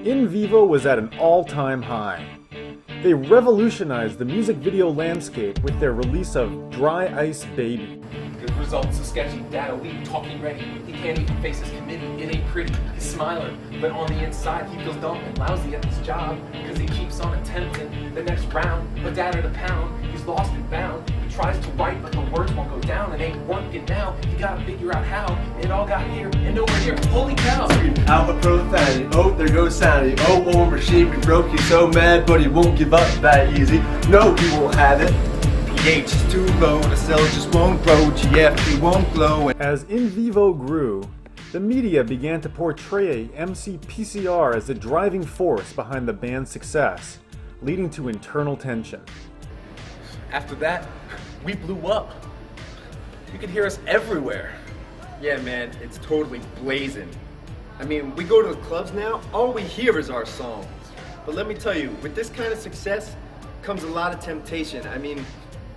In Vivo was at an all-time high. They revolutionized the music video landscape with their release of Dry Ice Baby. Good results, a sketchy data leak, talking ready. He can't even face his committee, it ain't pretty. He's smiling, but on the inside he feels dumb and lousy at his job, cause he keeps on attempting the next round. But data to pound, he's lost and bound. He tries to write, but the words won't go down. It ain't working now, he gotta figure out how. It all got here, and over here, holy cow! Screaming out a profanity, oh there goes sanity. Oh, War Machine, we broke, he's so mad, but he won't give up that easy. No, he won't have it. pH is too low, the cells just won't grow, GFP won't glow. As In Vivo grew, the media began to portray MC PCR as the driving force behind the band's success, leading to internal tension. After that, we blew up. You could hear us everywhere. Yeah man, it's totally blazing. I mean, we go to the clubs now, all we hear is our songs. But let me tell you, with this kind of success comes a lot of temptation. I mean,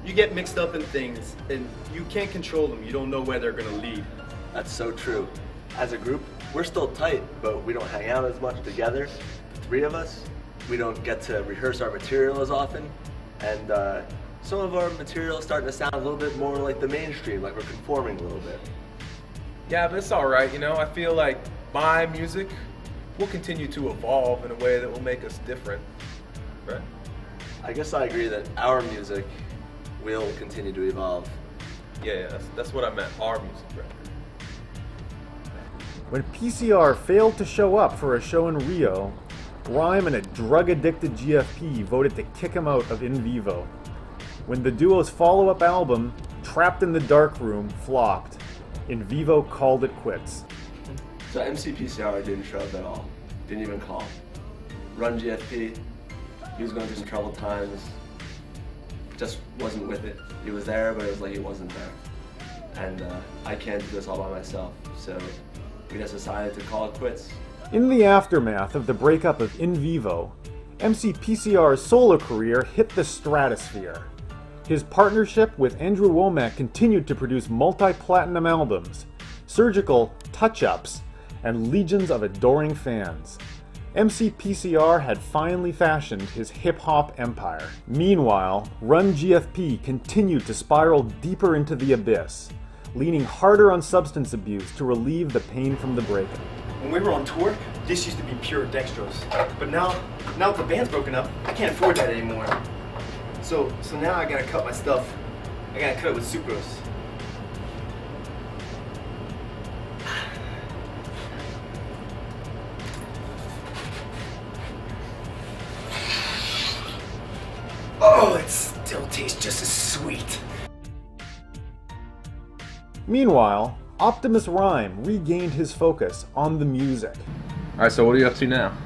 you get mixed up in things and you can't control them. You don't know where they're gonna lead. That's so true. As a group, we're still tight, but we don't hang out as much together. The three of us, we don't get to rehearse our material as often. And some of our material is starting to sound a little bit more like the mainstream, like we're conforming a little bit. Yeah, but it's all right, you know. I feel like my music will continue to evolve in a way that will make us different, right? I guess I agree that our music will continue to evolve. Yeah, that's what I meant, our music, right? When PCR failed to show up for a show in Rio, Grime and a drug-addicted GFP voted to kick him out of In Vivo. When the duo's follow-up album, Trapped in the Dark Room, flopped, In Vivo called it quits. So MC PCR didn't show up at all. Didn't even call. Run GFP, he was going through some troubled times. Just wasn't with it. He was there, but it was like he wasn't there. And I can't do this all by myself, so we just decided to call it quits. In the aftermath of the breakup of In Vivo, MC PCR's solo career hit the stratosphere. His partnership with Andrew Womack continued to produce multi-platinum albums, surgical touch-ups, and legions of adoring fans. MC PCR had finally fashioned his hip-hop empire. Meanwhile, Run GFP continued to spiral deeper into the abyss, leaning harder on substance abuse to relieve the pain from the breakup. When we were on tour, this used to be pure dextrose. But now that the band's broken up, I can't afford that anymore. So now I gotta cut my stuff. I gotta cut it with sucrose. Oh, it still tastes just as sweet. Meanwhile, Optimus Rhyme regained his focus on the music. Alright, so what are you up to now?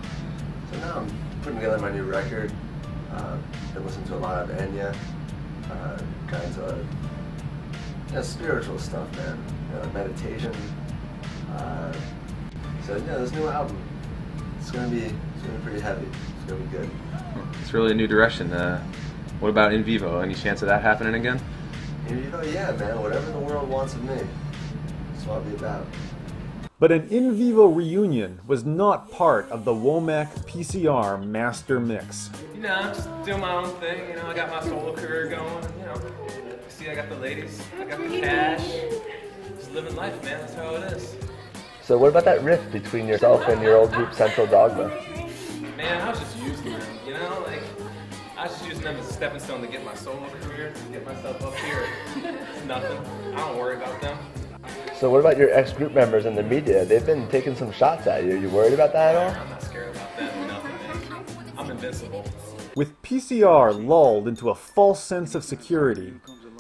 So now I'm putting together my new record. Been listening to a lot of Enya, kind of spiritual stuff, man. Meditation. So yeah, this new album, it's gonna be pretty heavy. It's gonna be good. It's really a new direction. What about In Vivo? Any chance of that happening again? In Vivo, yeah, man. Whatever the world wants of me, that's what I'll be about. But an In Vivo reunion was not part of the Womack PCR master mix. You know, I'm just doing my own thing. You know, I got my solo career going. You know, see, I got the ladies, I got the cash. Just living life, man. That's how it is. So what about that rift between yourself and your old group Central Dogma? Man, I was just using them. You know, like I was just using them as a stepping stone to get my solo career, to get myself up here. It's nothing. I don't worry about them. So what about your ex-group members in the media? They've been taking some shots at you. Are you worried about that at all? I'm not scared about them. Nothing, man. I'm invincible. With PCR lulled into a false sense of security,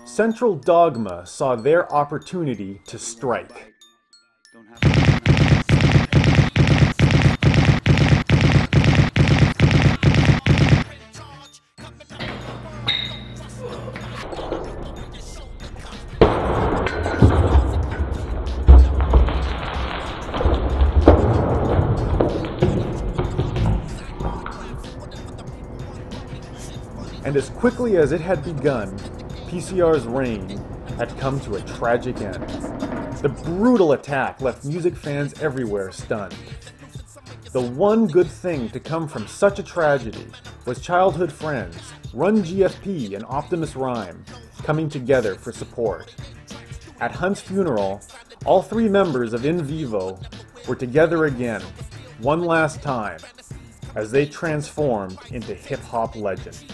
Central Dogma saw their opportunity to strike. And as quickly as it had begun, PCR's reign had come to a tragic end. The brutal attack left music fans everywhere stunned. The one good thing to come from such a tragedy was childhood friends, Run GFP and Optimus Rhyme, coming together for support. At Hunt's funeral, all three members of In Vivo were together again, one last time, as they transformed into hip-hop legend.